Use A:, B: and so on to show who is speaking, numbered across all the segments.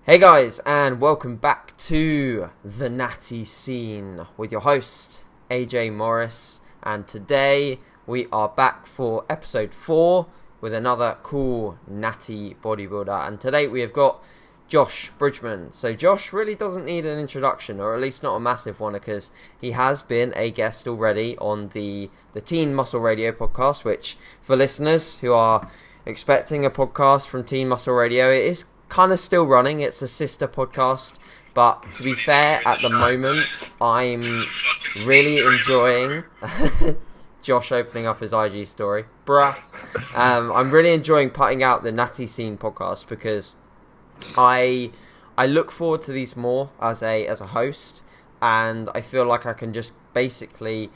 A: Hey guys, and welcome back to the Natty scene with your host AJ Morris, and today we are back for episode 4 with another cool Natty bodybuilder, and today we have got Josh Bridgman. So Josh really doesn't need an introduction, or at least not a massive one, because he has been a guest already on the Teen Muscle Radio podcast, which for listeners who are expecting a podcast from Teen Muscle Radio, it is kind of still running. It's a sister podcast, but to be fair, at the moment I'm really enjoying Josh opening up his IG story, I'm really enjoying putting out the Natty Scene podcast because I look forward to these more as a host, and I feel like I can just basically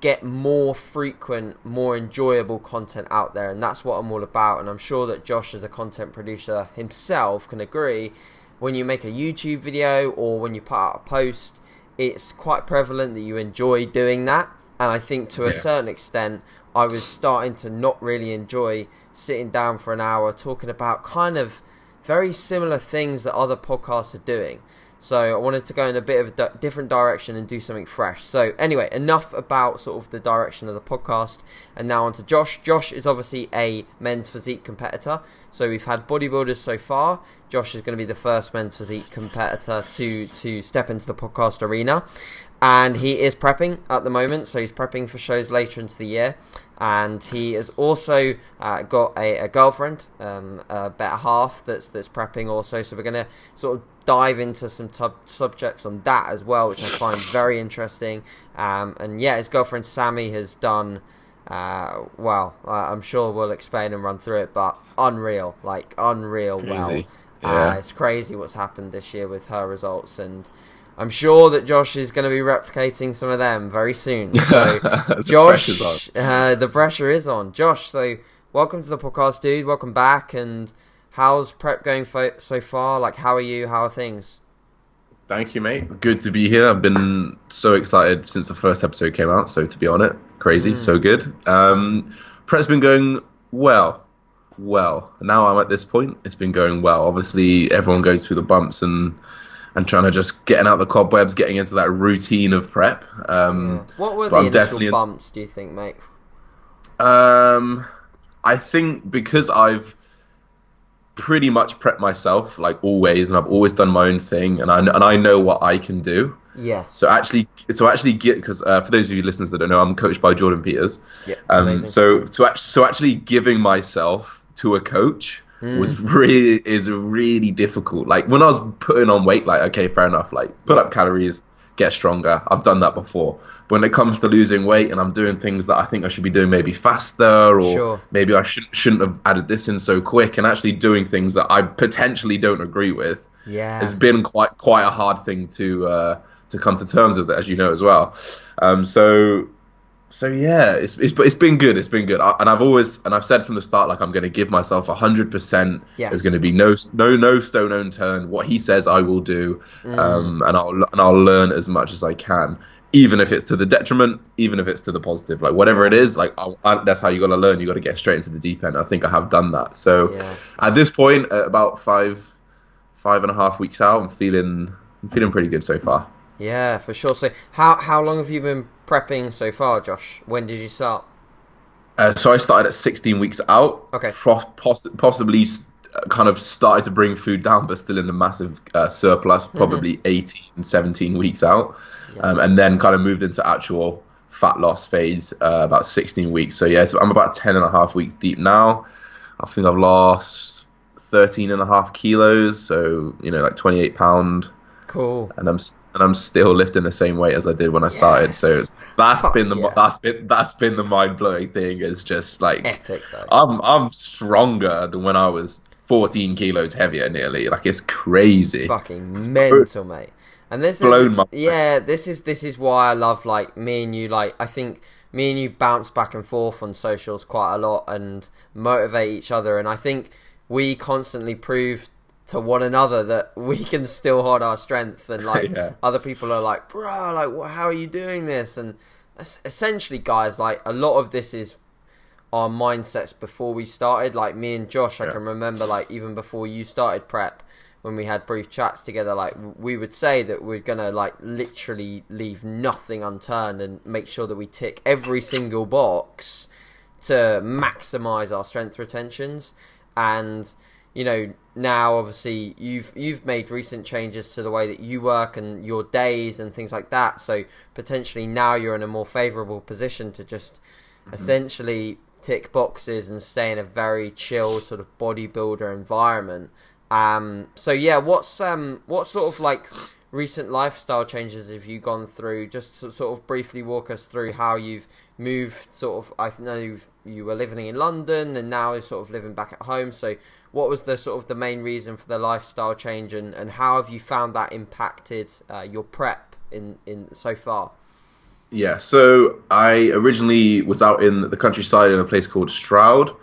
A: get more frequent, more enjoyable content out there, and that's what I'm all about. And I'm sure that Josh, as a content producer himself, can agree. When you make a YouTube video or when you put out a post, it's quite prevalent that you enjoy doing that. And I think to a certain extent, I was starting to not really enjoy sitting down for an hour talking about kind of very similar things that other podcasts are doing. So I wanted to go in a bit of a different direction and do something fresh. So anyway, enough about sort of the direction of the podcast. And now on to Josh. Josh is obviously a men's physique competitor. So we've had bodybuilders so far. Josh is going to be the first men's physique competitor to step into the podcast arena. And he is prepping at the moment. So he's prepping for shows later into the year. And he has also got a girlfriend, a better half that's prepping also. So we're going to sort of dive into some subjects on that as well, which I find very interesting. And yeah, his girlfriend Sammy has done, I'm sure we'll explain and run through it, but unreal well.
B: Yeah.
A: It's crazy what's happened this year with her results, and I'm sure that Josh is going to be replicating some of them very soon. So, Josh, the pressure is on. Josh, so welcome to the podcast, dude. Welcome back. And how's prep going so far? Like, how are you? How are things?
B: Thank you, mate. Good to be here. I've been so excited since the first episode came out. So to be on it, crazy, so good. Prep's been going well. Now I'm at this point. It's been going well. Obviously, everyone goes through the bumps and trying to just getting out the cobwebs, getting into that routine of prep.
A: What were the initial bumps, do you think, mate?
B: I think because I've pretty much prepped myself, like always, and I've always done my own thing, and I know what I can do.
A: Yes.
B: So actually get, because for those of you listeners that don't know, I'm coached by Jordan Peters.
A: Yeah.
B: So actually giving myself to a coach is really difficult. Like when I was putting on weight, like, okay, fair enough, like put up calories, get stronger. I've done that before. But when it comes to losing weight and I'm doing things that I think I should be doing maybe faster, or maybe I shouldn't have added this in so quick, and actually doing things that I potentially don't agree with, has been quite a hard thing to come to terms with, as you know as well. So yeah, it's been good. It's been good, and I've said from the start, like, I'm going to give myself 100%. There's going to be no stone unturned. What he says, I will do, and I'll learn as much as I can, even if it's to the detriment, even if it's to the positive. Like whatever it is, like that's how you got to learn. You got to get straight into the deep end. I think I have done that. So at this point, at about 5.5 weeks out, I'm feeling pretty good so far.
A: Yeah, for sure. So how long have you been prepping so far, Josh? When did you start?
B: So I started at 16 weeks out.
A: Okay.
B: Possibly kind of started to bring food down, but still in a massive surplus, probably 18, 17 weeks out. Yes. And then kind of moved into actual fat loss phase about 16 weeks. So yeah, so I'm about 10.5 weeks deep now. I think I've lost 13.5 kilos. So, like 28 pound.
A: Cool.
B: And I'm still lifting the same weight as I did when I started. So that's been the mind blowing thing. It's just like
A: epic, though.
B: I'm stronger than when I was 14 kilos heavier nearly. Like, it's crazy.
A: Fucking mental, mate. And this is why I love, like, me and you. Like, I think me and you bounce back and forth on socials quite a lot and motivate each other. And I think we constantly prove to one another that we can still hold our strength, and like other people are like, bro, like, how are you doing this? And essentially, guys, like, a lot of this is our mindsets before we started. Like me and Josh, I can remember, like, even before you started prep, when we had brief chats together, like we would say that we're gonna like literally leave nothing unturned and make sure that we tick every single box to maximize our strength retentions. And now obviously you've made recent changes to the way that you work and your days and things like that, so potentially now you're in a more favorable position to just essentially tick boxes and stay in a very chill sort of bodybuilder environment. So yeah, what sort of like recent lifestyle changes have you gone through? Just to sort of briefly walk us through how you've moved. Sort of, I know you were living in London and now you're sort of living back at home. So what was the sort of the main reason for the lifestyle change, and how have you found that impacted your prep in so far?
B: Yeah, so I originally was out in the countryside in a place called Stroud,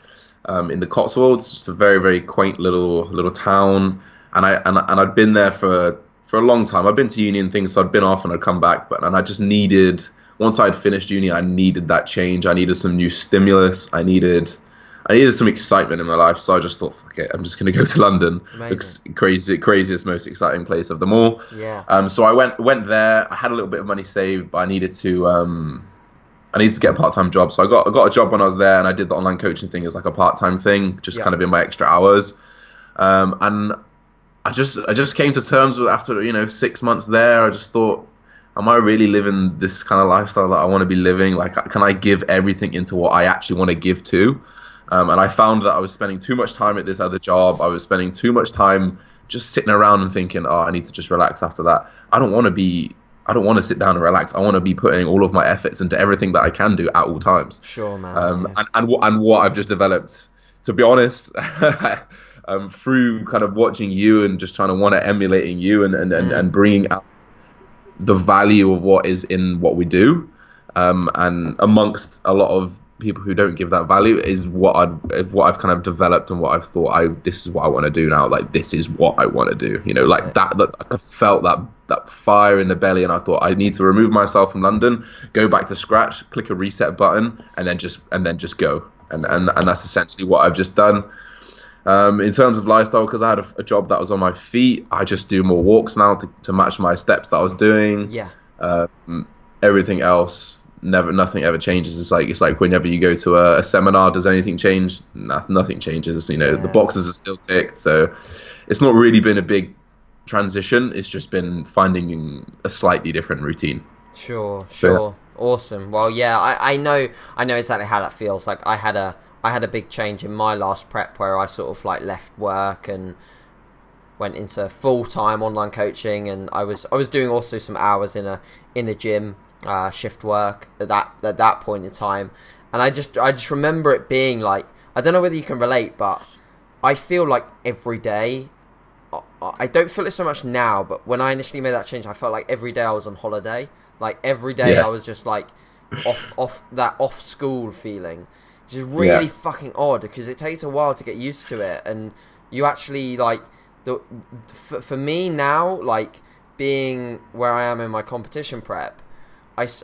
B: in the Cotswolds, just a very, very quaint little town, and I'd been there for a long time. I'd been to uni and things, so I'd been off and I'd come back, and I just needed, once I'd finished uni, I needed that change. I needed some new stimulus. I needed some excitement in my life, so I just thought, fuck it, I'm just going to go to London. It's craziest, most exciting place of them all.
A: Yeah.
B: So I went there. I had a little bit of money saved, but I needed to get a part-time job. So I got a job when I was there, and I did the online coaching thing as like a part-time thing, just kind of in my extra hours. And I just came to terms with, after 6 months there, I just thought, am I really living this kind of lifestyle that I want to be living? Like, can I give everything into what I actually want to give to? And I found that I was spending too much time at this other job. I was spending too much time just sitting around and thinking, oh, I need to just relax after that. I don't want to sit down and relax. I want to be putting all of my efforts into everything that I can do at all times.
A: Sure, man.
B: And what I've just developed, to be honest, through kind of watching you and just trying to want to emulating you and bringing out the value of what is in what we do, and amongst a lot of people who don't give that value, is what I've kind of developed, and what I've thought, this is what I want to do now. Like, this is what I want to do. That I felt that fire in the belly, and I thought, I need to remove myself from London, go back to scratch, click a reset button, and then just go. And that's essentially what I've just done. In terms of lifestyle, because I had a job that was on my feet, I just do more walks now to match my steps that I was doing.
A: Yeah.
B: Everything else, nothing ever changes. It's like whenever you go to a seminar, does anything change? Nothing changes. The boxes are still ticked. So it's not really been a big transition. It's just been finding a slightly different routine.
A: Sure. Awesome. Well, yeah, I know exactly how that feels. Like, I had a big change in my last prep where I sort of like left work and went into full-time online coaching, and I was doing also some hours in a gym, shift work at that point in time. And I just remember it being like, I don't know whether you can relate, but I feel like every day, I don't feel it so much now, but when I initially made that change, I felt like every day I was on holiday. Like, every day I was just like off school feeling, which is really fucking odd, because it takes a while to get used to it. And you actually, like, for me now, like, being where I am in my competition prep, it's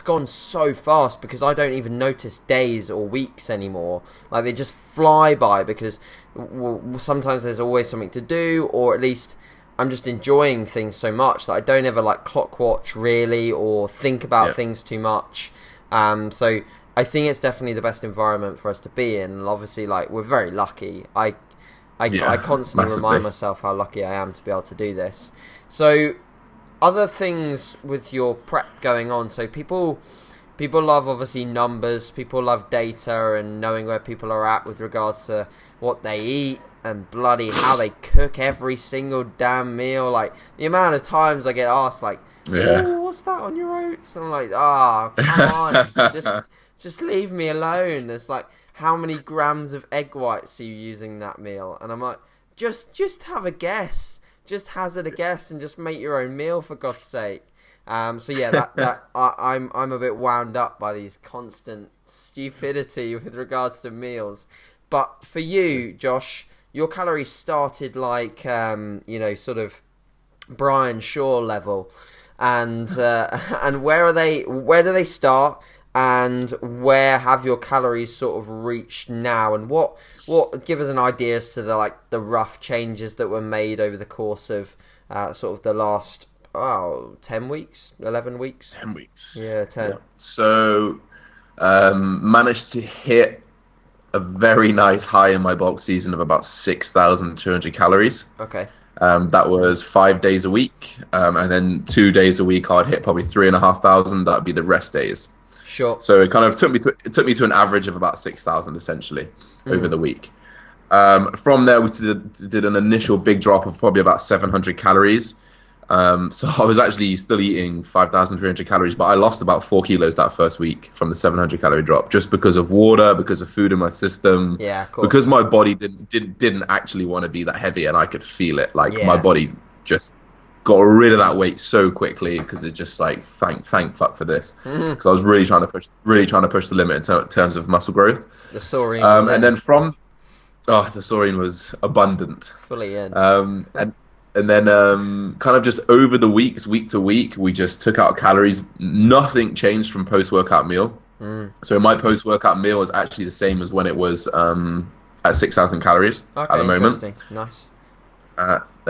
A: gone so fast because I don't even notice days or weeks anymore. Like, they just fly by because sometimes there's always something to do, or at least I'm just enjoying things so much that I don't ever like clock watch really or think about things too much. So I think it's definitely the best environment for us to be in. And obviously, like, we're very lucky. I constantly remind myself how lucky I am to be able to do this. So other things with your prep going on. So people love, obviously, numbers. People love data and knowing where people are at with regards to what they eat and bloody how they cook every single damn meal. Like, the amount of times I get asked, like, oh, what's that on your oats? And I'm like, come on, just leave me alone. It's like, how many grams of egg whites are you using that meal? And I'm like, just have a guess. Just hazard a guess and just make your own meal, for God's sake. So yeah, I'm a bit wound up by these constant stupidity with regards to meals. But for you, Josh, your calories started like sort of Brian Shaw level, and where do they start, and where have your calories sort of reached now, and what give us an idea as to the rough changes that were made over the course of sort of the last 10 weeks, 11 weeks?
B: 10 weeks.
A: Yeah, 10.
B: Yeah. So managed to hit a very nice high in my bulk season of about 6,200 calories.
A: Okay.
B: That was 5 days a week, and then 2 days a week I'd hit probably 3,500. That'd be the rest days.
A: Sure.
B: So it kind of took me to an average of about 6,000 essentially over the week. From there, we did an initial big drop of probably about 700 calories. So I was actually still eating 5,300 calories, but I lost about 4 kilos that first week from the 700 calorie drop, just because of water, because of food in my system.
A: Yeah, of course.
B: Because my body didn't actually want to be that heavy, and I could feel it. My body just got rid of that weight so quickly, because it just thank fuck for this, because I was really trying to push the limit in terms of muscle growth.
A: The Saurine
B: and then the Saurine was abundant,
A: fully in.
B: And then kind of just over the week to week, we just took out calories. Nothing changed from post-workout meal. So my post-workout meal was actually the same as when it was at 6,000 calories at the moment.
A: Nice.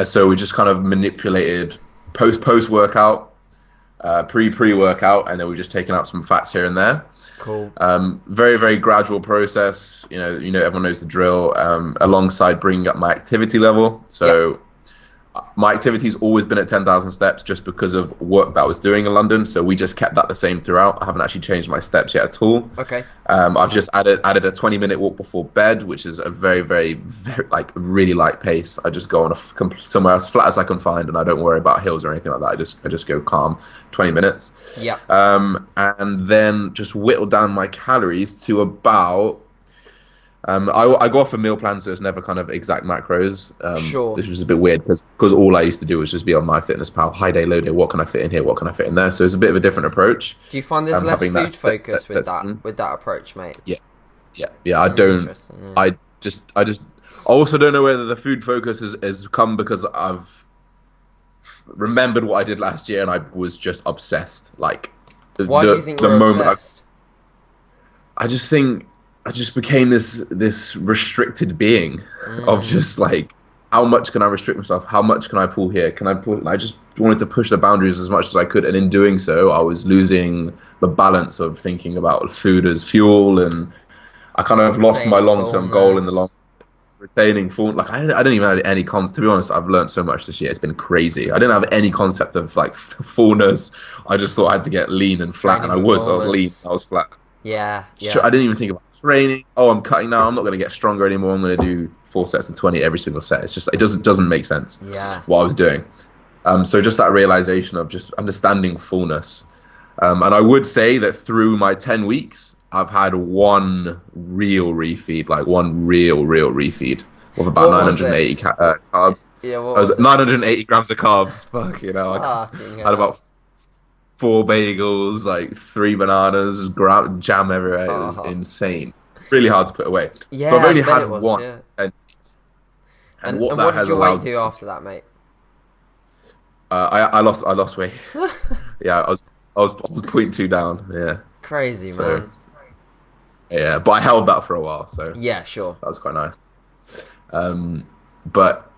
B: So we just kind of manipulated post-workout, pre-workout, and then we're just taking out some fats here and there.
A: Cool.
B: Very, very gradual process. You know, everyone knows the drill. Alongside bringing up my activity level. So my activity's always been at 10,000 steps, just because of work that I was doing in London. So we just kept that the same throughout. I haven't actually changed my steps yet at all.
A: Okay.
B: I've just added a 20-minute walk before bed, which is a very, very, very really light pace. I just go on somewhere as flat as I can find, and I don't worry about hills or anything like that. I just go calm, 20 minutes.
A: Yeah.
B: And then just whittle down my calories to about. I go off a meal plan, so it's never kind of exact macros.
A: Sure.
B: This was a bit weird because all I used to do was just be on MyFitnessPal, high day, low day. What can I fit in here? What can I fit in there? So it's a bit of a different approach.
A: Do you find there's less food focus with that approach, mate?
B: Yeah. I also don't know whether the food focus has come because I've remembered what I did last year, and I was just obsessed. Why
A: do you think you're obsessed?
B: I just think I just became this restricted being of just how much can I restrict myself? How much can I pull here? I just wanted to push the boundaries as much as I could, and in doing so, I was losing the balance of thinking about food as fuel, and I kind of lost my long-term goal in the long. Retaining full, I didn't even have any concept. To be honest, I've learned so much this year. It's been crazy. I didn't have any concept of fullness. I just thought I had to get lean and flat, and I was lean. I was flat.
A: Yeah.
B: I didn't even think about training. Oh, I'm cutting now. I'm not going to get stronger anymore. I'm going to do 4 sets of 20 every single set. It's just it doesn't make sense.
A: Yeah.
B: What I was doing. So just that realization of just understanding fullness. And I would say that through my 10 weeks, I've had one real refeed, one real refeed of about 980 carbs.
A: Yeah,
B: I was 980 grams of carbs. Fuck, I had about 4 bagels, 3 bananas, jam everywhere. It was insane. Really hard to put away.
A: Yeah,
B: so I've only had one.
A: Yeah.
B: And
A: what did your weight do after that, mate?
B: I lost weight. Yeah, I was 0.2 down. Yeah.
A: Crazy, man.
B: Yeah, but I held that for a while. So
A: yeah, sure.
B: That was quite nice. But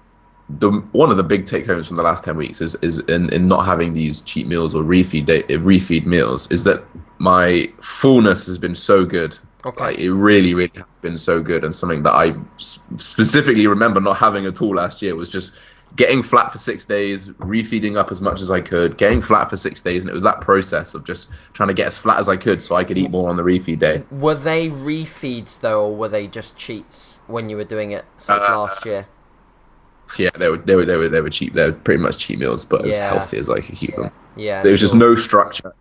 B: one of the big take homes from the last 10 weeks is in not having these cheat meals or refeed meals is that my fullness has been so good.
A: Okay.
B: It really, really has been so good, and something that I specifically remember not having at all last year was just getting flat for 6 days, refeeding up as much as I could, getting flat for 6 days, and it was that process of just trying to get as flat as I could so I could eat more on the refeed day.
A: Were they refeeds though, or were they just cheats when you were doing it last year?
B: Yeah, they were cheap. They were pretty much cheat meals, but as healthy as I could keep them.
A: Yeah,
B: there was just no structure,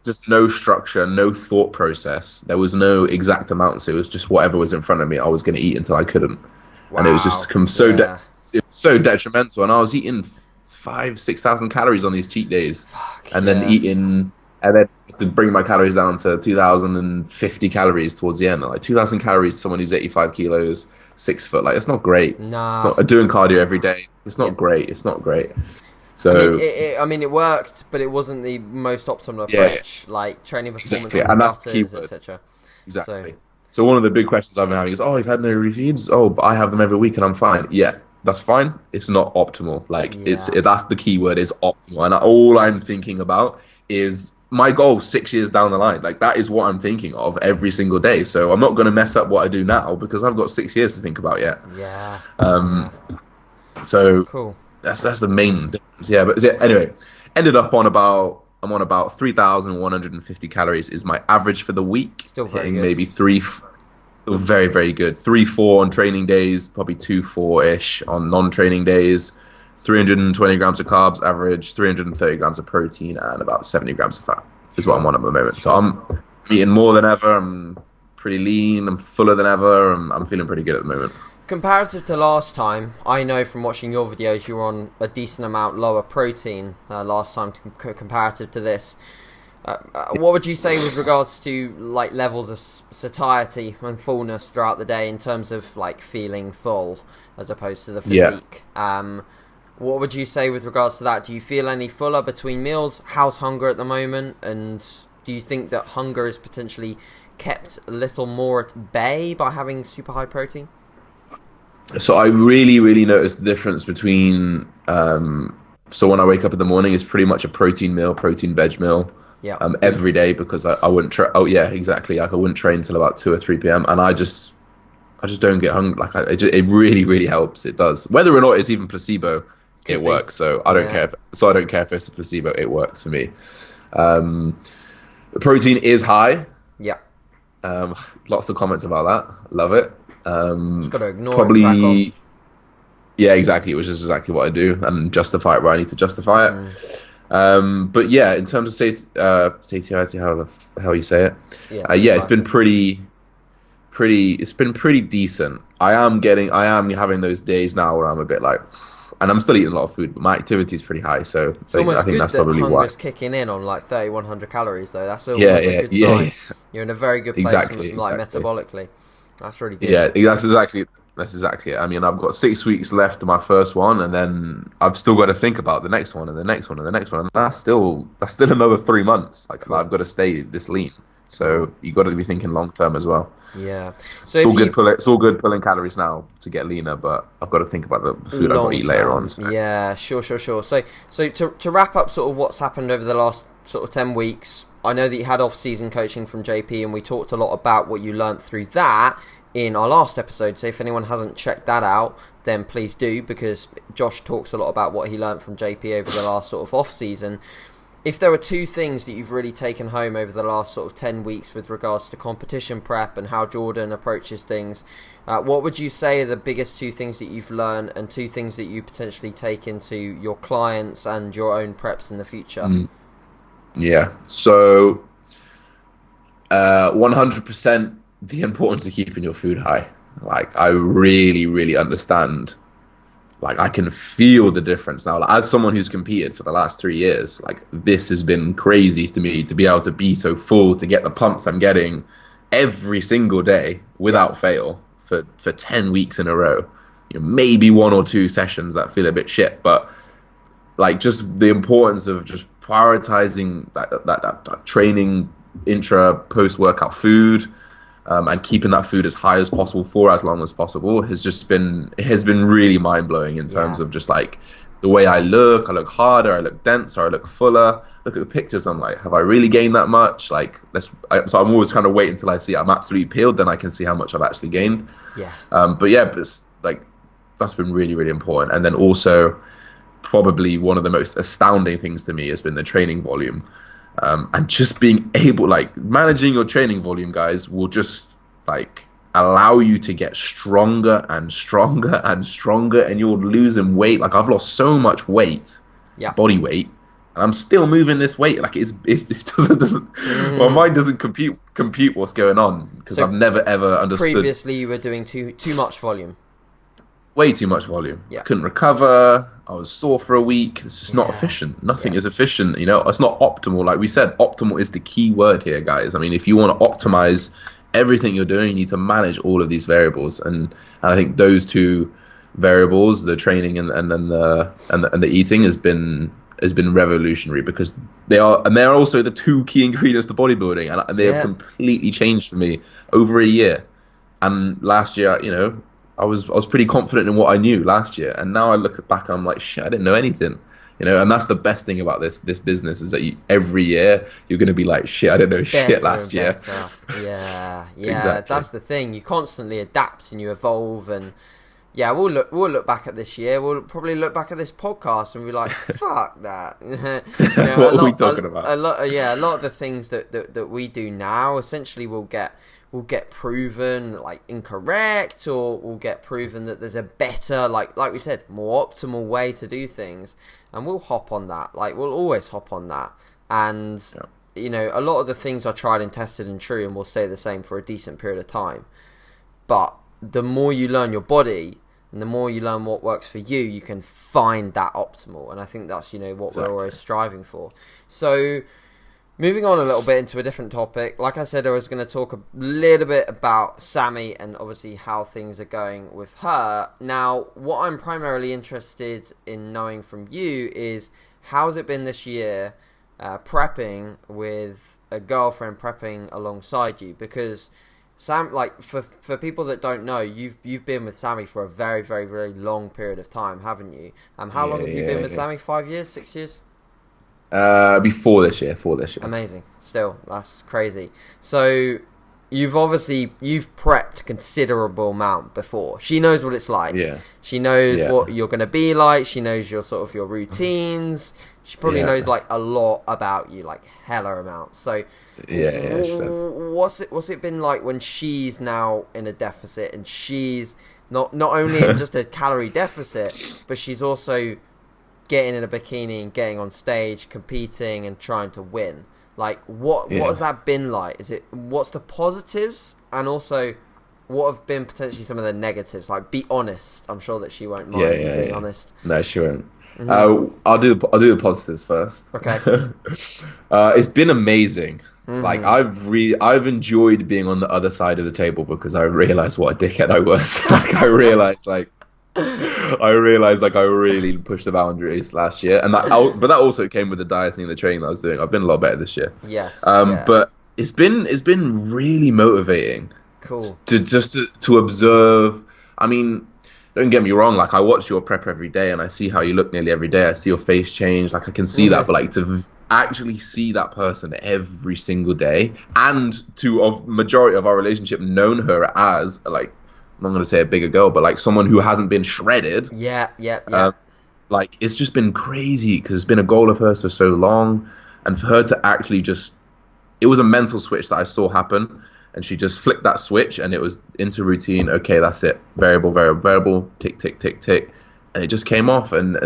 B: no thought process. There was no exact amounts. It was just whatever was in front of me, I was going to eat until I couldn't. Wow. And it was just so detrimental. And I was eating 5,000-6,000 calories on these cheat days, then to bring my calories down to 2,050 calories towards the end. 2,000 calories to someone who's 85 kilos, 6 foot. It's not great.
A: Nah.
B: It's not doing cardio every day. It's not great. It's not great. So
A: I mean, it worked, but it wasn't the most optimal
B: yeah,
A: approach. Like training performance
B: exactly,
A: on
B: and
A: the
B: that's the key
A: butters,
B: word.
A: etc.
B: Exactly. So one of the big questions I've been having is, oh, you've had no refeeds? Oh, but I have them every week and I'm fine. Yeah, that's fine. It's not optimal. Like that's the key word, is optimal. And all I'm thinking about is my goal 6 years down the line. Like that is what I'm thinking of every single day. So I'm not going to mess up what I do now because I've got 6 years to think about yet.
A: Yeah.
B: So
A: cool.
B: That's the main difference. Yeah, but anyway, I'm on about 3,150 calories is my average for the week.
A: Still very
B: hitting
A: good.
B: Maybe still very, very good. 3-4 on training days, probably 2-4-ish on non-training days. 320 grams of carbs average, 330 grams of protein, and about 70 grams of fat is what I'm on at the moment. So I'm eating more than ever. I'm pretty lean. I'm fuller than ever. I'm feeling pretty good at the moment.
A: Comparative to last time, I know from watching your videos you were on a decent amount lower protein last time comparative to this. What would you say with regards to like levels of satiety and fullness throughout the day in terms of like feeling full as opposed to the physique? Yeah. What would you say with regards to that? Do you feel any fuller between meals? How's hunger at the moment? And do you think that hunger is potentially kept a little more at bay by having super high protein?
B: So I really, really noticed the difference between, so when I wake up in the morning, it's pretty much a protein meal, protein veg meal, every day, because I wouldn't train. Oh yeah, exactly. Like I wouldn't train until about 2 or 3 p.m. and I just don't get hungry. Like it really, really helps. It does. Whether or not it's even placebo, it works. So I don't care. I don't care if it's a placebo. It works for me. The protein is high.
A: Yeah.
B: Lots of comments about that. Love it.
A: Just got to ignore
B: probably,
A: it, crack on.
B: Yeah, exactly. Which is exactly what I do, and justify it where I need to justify it. But yeah, in terms of satiety, how the hell you say it? Yeah, it's been pretty. It's been pretty decent. I am having those days now where I'm a bit like, and I'm still eating a lot of food, but my activity is pretty high. So I think that's probably why.
A: Hunger's kicking in on like 3,100 calories though. That's almost a good sign. Yeah. You're in a very good place, metabolically. That's really good.
B: Yeah, that's exactly it. I mean, I've got 6 weeks left of my first one, and then I've still got to think about the next one and the next one and the next one, and that's still another 3 months. Like I've got to stay this lean, so you got to be thinking long term as well.
A: Yeah, so
B: it's all good pulling calories now to get leaner, but I've got to think about the food I've got to eat later on. So.
A: Yeah, sure. So to wrap up, sort of what's happened over the last sort of 10 weeks. I know that you had off-season coaching from JP, and we talked a lot about what you learnt through that in our last episode. So if anyone hasn't checked that out, then please do, because Josh talks a lot about what he learnt from JP over the last sort of off-season. If there were 2 things that you've really taken home over the last sort of 10 weeks with regards to competition prep and how Jordan approaches things, what would you say are the biggest 2 things that you've learned, and 2 things that you potentially take into your clients and your own preps in the future?
B: Yeah, so 100% the importance of keeping your food high. Like I really, really understand. Like I can feel the difference now. Like, as someone who's competed for the last 3 years, like this has been crazy to me to be able to be so full, to get the pumps I'm getting every single day without fail for 10 weeks in a row. You know, maybe 1 or 2 sessions that feel a bit shit, but like just the importance of just prioritizing that training, intra, post workout food, and keeping that food as high as possible for as long as possible has been really mind blowing in terms of just like the way I look harder, I look denser, I look fuller. Look at the pictures, I'm like, have I really gained that much? Like, so I'm always trying to wait until I see I'm absolutely peeled, then I can see how much I've actually gained. But it's like that's been really, really important. And then also, probably one of the most astounding things to me has been the training volume, and just being able, like, managing your training volume, guys, will just like allow you to get stronger and stronger and stronger, and you're losing weight. Like I've lost so much weight, body weight, and I'm still moving this weight. Like it doesn't my mind doesn't compute what's going on, because I've never ever understood.
A: Previously you were doing too much volume.
B: Way too much volume. I couldn't recover. I was sore for a week. It's just not efficient. Nothing is efficient. You know, it's not optimal. Like we said, optimal is the key word here, guys. I mean, if you want to optimize everything you're doing, you need to manage all of these variables. And I think those two variables, the training and then the eating has been revolutionary, because they're also the two key ingredients to bodybuilding, and they have completely changed for me over a year. And last year, I was pretty confident in what I knew last year, and now I look back and I'm like, shit, I didn't know anything. And that's the best thing about this business, is that every year you're going to be like, shit, I didn't know shit last year.
A: Yeah,
B: Exactly.
A: That's the thing. You constantly adapt and you evolve, and we'll look back at this year. We'll probably look back at this podcast and be like, fuck that.
B: What are we talking about?
A: A lot of the things that we do now essentially will get proven like incorrect, or will get proven that there's a better, like we said, more optimal way to do things, and we'll hop on that. Like, we'll always hop on that. And a lot of the things are tried and tested and true, and will stay the same for a decent period of time. But the more you learn your body, and the more you learn what works for you, you can find that optimal. And I think that's what we're always striving for. So moving on a little bit into a different topic, like I said, I was going to talk a little bit about Sammy and obviously how things are going with her. Now, what I'm primarily interested in knowing from you is, how's it been this year prepping with a girlfriend prepping alongside you? Because Sam, like, for people that don't know, you've been with Sammy for a very, very, very long period of time, haven't you? How long have you been with Sammy? 5 years, 6 years?
B: Before this year.
A: Amazing. Still, that's crazy. So you've prepped considerable amount before. She knows what it's like.
B: Yeah.
A: She knows what you're going to be like. She knows your routines. She probably knows like a lot about you, like hella amounts. So what's it been like when she's now in a deficit, and she's not only in just a calorie deficit, but she's also getting in a bikini and getting on stage, competing and trying to win? Like, what has that been like? What's the positives, and also what have been potentially some of the negatives? Like, be honest. I'm sure that she won't mind being honest.
B: No, she won't. Mm-hmm. I'll do the positives first.
A: Okay.
B: It's been amazing. Mm-hmm. Like, I've enjoyed being on the other side of the table, because I realized what a dickhead I was. Like, I realized I really pushed the boundaries last year, and but that also came with the dieting and the training that I was doing. I've been a lot better this year.
A: Yes.
B: But it's been really motivating.
A: Cool.
B: To observe. I mean, don't get me wrong. Like, I watch your prep every day, and I see how you look nearly every day. I see your face change. Like, I can see that, but like, to actually see that person every single day, and to a majority of our relationship known her as, like, I'm not going to say a bigger girl, but like someone who hasn't been shredded.
A: Yeah.
B: Like, it's just been crazy, because it's been a goal of hers for so long, and for her to actually it was a mental switch that I saw happen, and she just flicked that switch, and it was into routine. Okay, that's it. Variable, tick, tick, tick, tick. And it just came off, and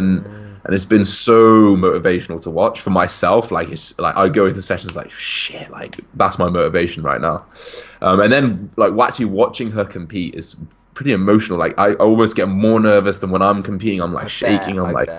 B: it's been so motivational to watch for myself. Like, it's like, I go into sessions like, shit, like, that's my motivation right now. And then like, actually watching her compete is pretty emotional. Like, I almost get more nervous than when I'm competing. I'm like shaking. I'm like,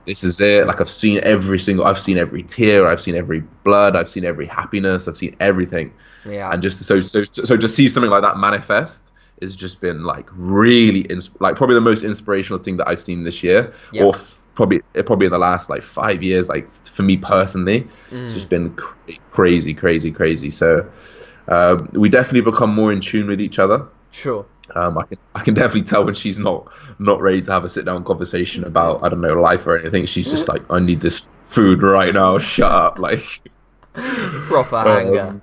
B: this is it. Like, I've seen every tear, I've seen every blood, I've seen every happiness, I've seen everything.
A: Yeah. And
B: just so to see something like that manifest has just been like really probably the most inspirational thing that I've seen this year. Yep. Or probably in the last like 5 years. Like, for me personally, it's just been crazy. So we definitely become more in tune with each other.
A: Sure.
B: I can definitely tell when she's not ready to have a sit down conversation about, I don't know, life or anything. She's just like, I need this food right now. Shut up. Like,
A: proper anger.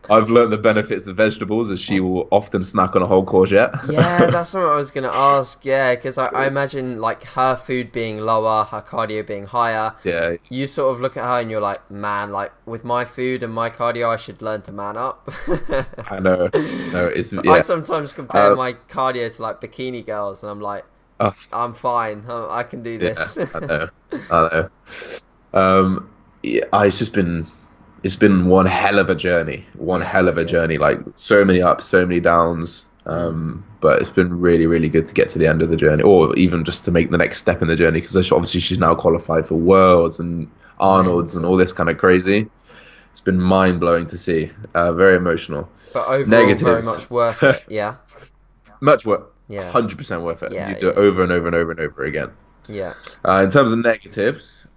B: I've learned the benefits of vegetables, as she will often snack on a whole courgette.
A: Yeah, that's what I was going to ask. Yeah, because I imagine like her food being lower, her cardio being higher.
B: Yeah.
A: You sort of look at her and you're like, man, like, with my food and my cardio, I should learn to man up.
B: I know. No,
A: I sometimes compare my cardio to like bikini girls, and I'm like, I'm fine. I can do this.
B: Yeah, I know. It's been one hell of a journey. Like, so many ups, so many downs. But it's been really, really good to get to the end of the journey, or even just to make the next step in the journey, because obviously she's now qualified for Worlds and Arnold's and all this kind of crazy. It's been mind-blowing to see. Very emotional.
A: But overall, negatives, very much worth it, yeah?
B: Much worth.
A: Yeah.
B: 100% worth it.
A: Yeah,
B: You do it over and over and over and over again.
A: Yeah.
B: In terms of negatives,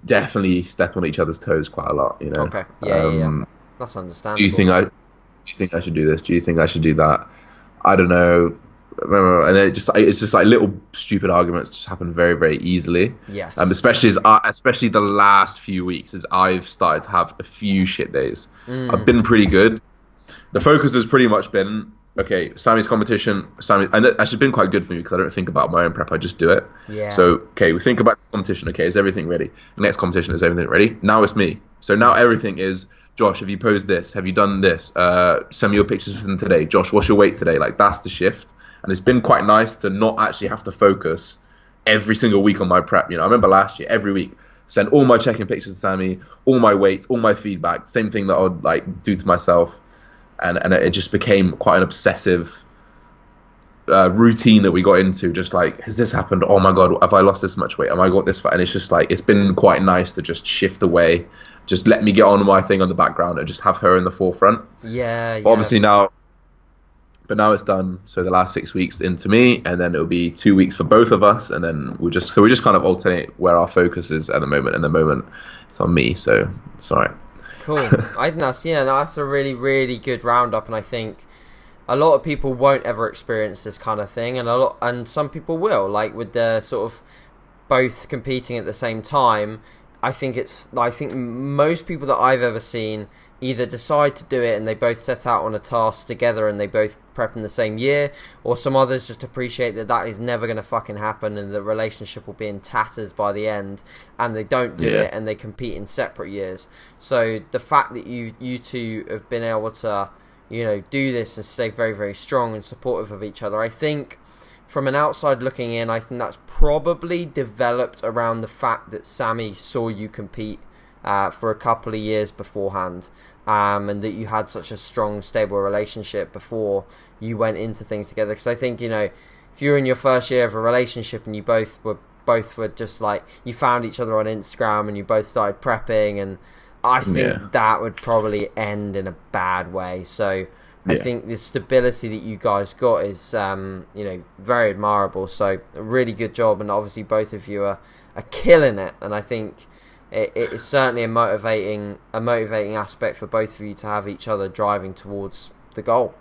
B: definitely step on each other's toes quite a lot.
A: Okay. Yeah. That's understandable.
B: Do you think I should do this? Do you think I should do that? I don't know. And then it's just like little stupid arguments just happen very, very easily.
A: Yes.
B: Especially the last few weeks as I've started to have a few shit days. I've been pretty good. The focus has pretty much been, okay, Sammy's competition. And it's actually been quite good for me because I don't think about my own prep. I just do it.
A: Yeah.
B: So, okay, we think about the competition. Okay, is everything ready? The next competition, is everything ready? Now it's me. So now everything is, Josh, have you posed this? Have you done this? Send me your pictures from today. Josh, what's your weight today? Like, that's the shift. And it's been quite nice to not actually have to focus every single week on my prep. I remember last year, every week, send all my check-in pictures to Sammy, all my weights, all my feedback, same thing that I would like do to myself. And it just became quite an obsessive routine that we got into. Just like, has this happened? Oh my God, have I lost this much weight? Have I got this fat? And it's just like, it's been quite nice to just shift away. Just let me get on my thing on the background and just have her in the forefront.
A: Yeah.
B: But obviously now it's done. So the last 6 weeks into me, and then it'll be 2 weeks for both of us, and then we just kind of alternate where our focus is at the moment. And the moment it's on me, so it's all right.
A: Cool. I think that's a really, really good roundup, and I think a lot of people won't ever experience this kind of thing, and some people will, like with the sort of both competing at the same time. I think most people that I've ever seen either decide to do it and they both set out on a task together and they both prep in the same year, or some others just appreciate that is never going to fucking happen and the relationship will be in tatters by the end, and they don't do it and they compete in separate years. So the fact that you two have been able to, do this and stay very, very strong and supportive of each other, I think from an outside looking in, I think that's probably developed around the fact that Sammy saw you compete for a couple of years beforehand, and that you had such a strong, stable relationship before you went into things together. Because I think, if you're in your first year of a relationship and you both were just like, you found each other on Instagram and you both started prepping, and I think that would probably end in a bad way. So I think the stability that you guys got is, very admirable. So a really good job, and obviously both of you are killing it. And I think it is certainly a motivating aspect for both of you to have each other driving towards the goal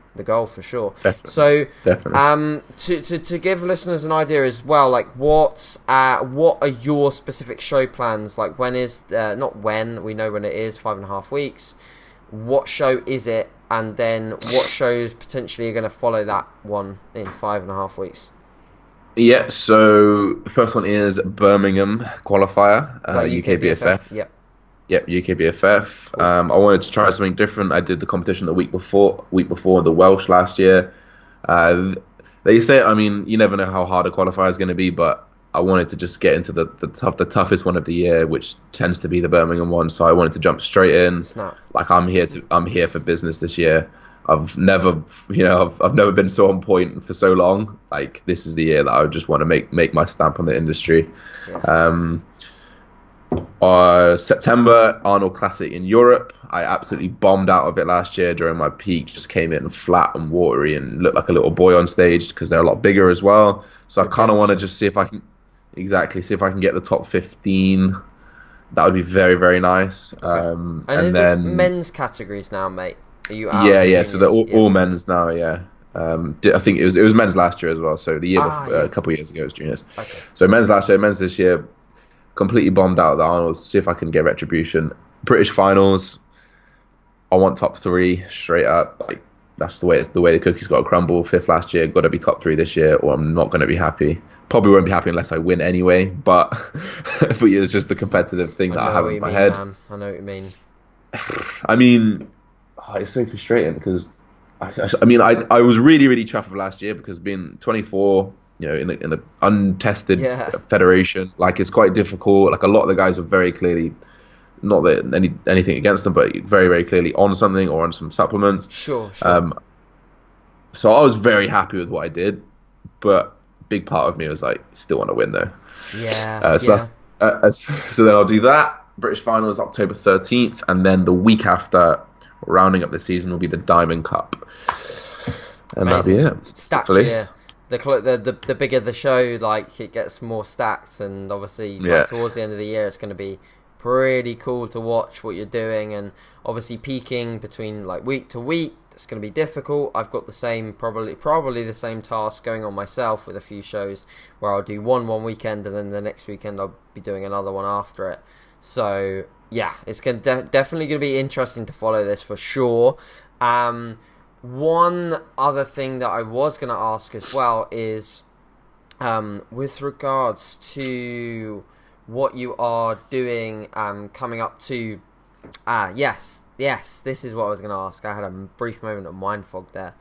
A: for sure.
B: Definitely.
A: So
B: Definitely.
A: To give listeners an idea as well, like what are your specific show plans? Like when is not when, we know when it is, 5.5 weeks. What show is it? And then what shows potentially are going to follow that one in 5.5 weeks?
B: Yeah, so the first one is Birmingham qualifier, UKBFF. Yep, UKBFF. I wanted to try something different. I did the competition the week before the Welsh last year. They say, you never know how hard a qualifier is going to be, but I wanted to just get into the toughest one of the year, which tends to be the Birmingham one. So I wanted to jump straight in.
A: Snap.
B: Like I'm here for business this year. I've never been so on point for so long. Like this is the year that I just want to make my stamp on the industry. Yes. September, Arnold Classic in Europe. I absolutely bombed out of it last year during my peak. Just came in flat and watery and looked like a little boy on stage because they're a lot bigger as well. So I kind of want to just see if I can get the top 15. That would be very, very nice.
A: Okay. And this men's categories now, mate? Are you out?
B: Yeah. So they're all men's now. Yeah. I think it was men's last year as well. So the year a couple of years ago it was juniors. Okay. So men's last year, men's this year. Completely bombed out of the Arnold's. See if I can get retribution. British finals. I want top 3 straight up. Like that's the way the cookie's got to crumble. 5th last year, got to be top 3 this year, or I'm not going to be happy. Probably won't be happy unless I win anyway. But it's just the competitive thing that I have in my head.
A: Man. I know what you mean.
B: It's so frustrating because I was really, really chuffed with last year because being 24. In the untested federation, like it's quite difficult. Like a lot of the guys are very clearly, not that anything against them, but very, very clearly on something or on some supplements.
A: Sure.
B: So I was very happy with what I did, but a big part of me was like, still want to win though.
A: Yeah.
B: So then I'll do that. British finals October 13th, and then the week after, rounding up the season, will be the Diamond Cup. and that'll be it.
A: Stature, the bigger the show, like it gets more stacked, and obviously like, towards the end of the year, it's going to be pretty cool to watch what you're doing, and obviously peaking between like week to week. It's going to be difficult. I've got the same, probably the same task going on myself with a few shows where I'll do one weekend and then the next weekend I'll be doing another one after it. So yeah, it's definitely going to be interesting to follow this for sure. One other thing that I was going to ask as well is with regards to what you are doing coming up to yes, this is what I was going to ask. I had a brief moment of mind fog there.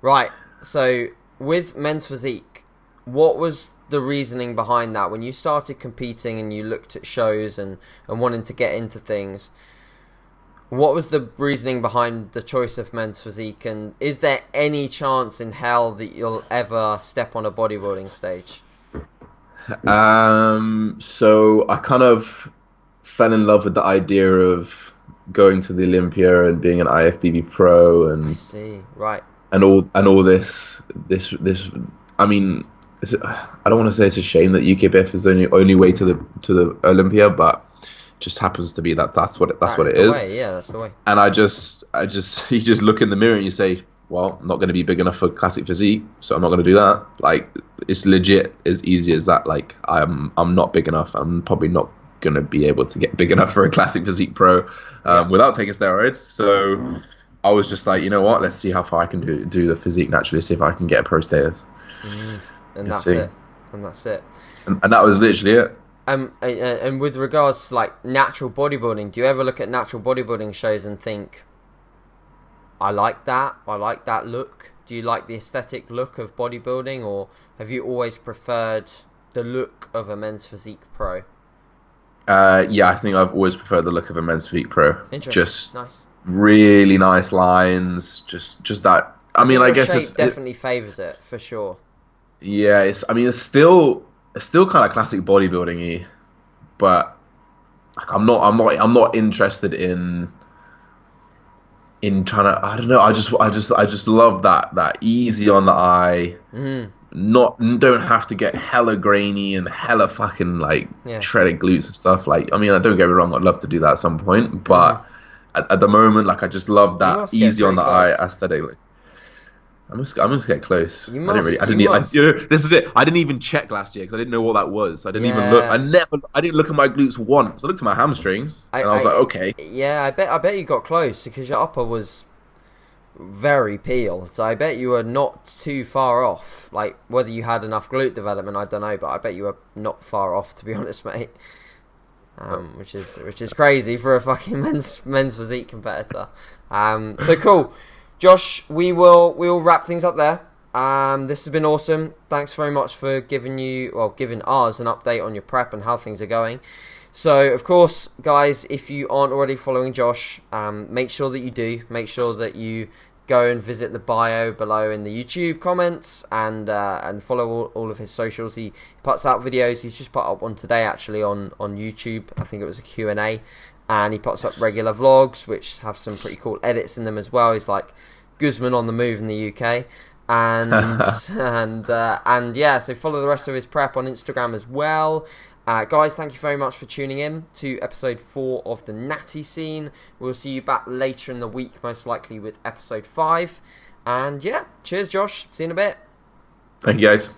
A: Right, so with Men's Physique, what was the reasoning behind that? When you started competing and you looked at shows and wanting to get into things, what was the reasoning behind the choice of Men's Physique? And is there any chance in hell that you'll ever step on a bodybuilding stage?
B: So I kind of fell in love with the idea of going to the Olympia and being an IFBB pro, and
A: I see, right,
B: and all this. I mean, I don't want to say it's a shame that UKBF is the only way to the Olympia, but just happens to be that's what it is.
A: Yeah, that's the way.
B: And I just you just look in the mirror and you say, well, I'm not going to be big enough for classic physique, so I'm not going to do that. Like, it's legit as easy as that. Like, I'm not big enough. I'm probably not going to be able to get big enough for a classic physique pro without taking steroids. So I was just like, you know what? Let's see how far I can do the physique naturally. See if I can get a pro status.
A: And that's it. And
B: that was literally it.
A: And with regards to like natural bodybuilding, do you ever look at natural bodybuilding shows and think, I like that look? Do you like the aesthetic look of bodybuilding, or have you always preferred the look of a Men's Physique pro?
B: Yeah, I think I've always preferred the look of a Men's Physique pro.
A: Interesting.
B: Just
A: nice.
B: Really nice lines, just that. I mean, I guess
A: it definitely favours it for sure.
B: Yeah, it's still kind of classic bodybuilding-y, but like I'm not interested in trying to. I don't know. I just love that easy on the eye. Don't have to get hella grainy and hella fucking like shredded glutes and stuff. Like, I mean, don't get me wrong, I'd love to do that at some point, but at the moment, like, I just love that easy on the eye aesthetic. Like, I'm just get close. This is it. I didn't even check last year because I didn't know what that was. I didn't even look. I didn't look at my glutes once. I looked at my hamstrings and I was like, okay.
A: Yeah, I bet you got close because your upper was very peeled. So I bet you were not too far off. Like, whether you had enough glute development, I don't know, but I bet you were not far off, to be honest, mate. Which is crazy for a fucking men's physique competitor. So cool. Josh, we'll wrap things up there. This has been awesome. Thanks very much for giving us an update on your prep and how things are going. So, of course, guys, if you aren't already following Josh, make sure that you do. Make sure that you go and visit the bio below in the YouTube comments and follow all of his socials. He puts out videos. He's just put up one today, actually, on YouTube. I think it was a Q&A. And he puts up regular vlogs, which have some pretty cool edits in them as well. He's like Guzman on the move in the UK. And yeah, so follow the rest of his prep on Instagram as well. Guys, thank you very much for tuning in to episode 4 of the Natty Scene. We'll see you back later in the week, most likely with episode 5. And yeah, cheers, Josh. See you in a bit.
B: Thank you, guys.